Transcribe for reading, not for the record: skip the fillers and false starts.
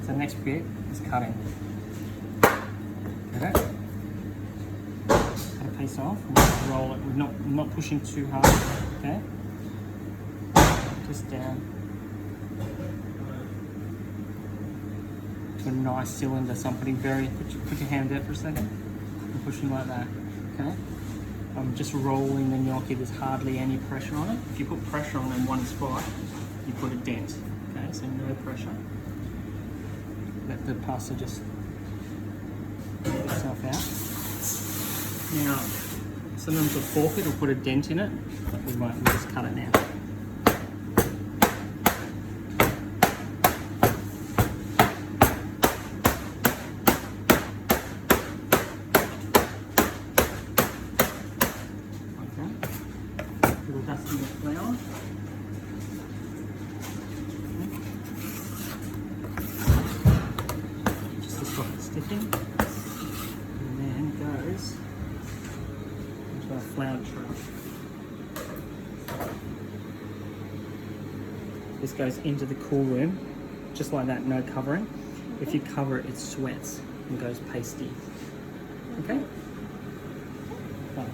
So the next bit is cutting. Okay. Cut a piece off and just roll it. We're not pushing too hard. Okay. Just down to a nice cylinder. So I'm putting put your hand there for a second. I'm pushing like that. Okay. I'm just rolling the gnocchi. There's hardly any pressure on it. If you put pressure on in one spot, you put a dent. Okay, so no pressure. Let the pasta just get itself out. Now, sometimes a fork it'll put a dent in it. We'll just cut it now. Okay. Little dusting of flour. Sticking, and then goes into our flour tray. This goes into the cool room, just like that, no covering. If you cover it, it sweats and goes pasty. Okay? Fine.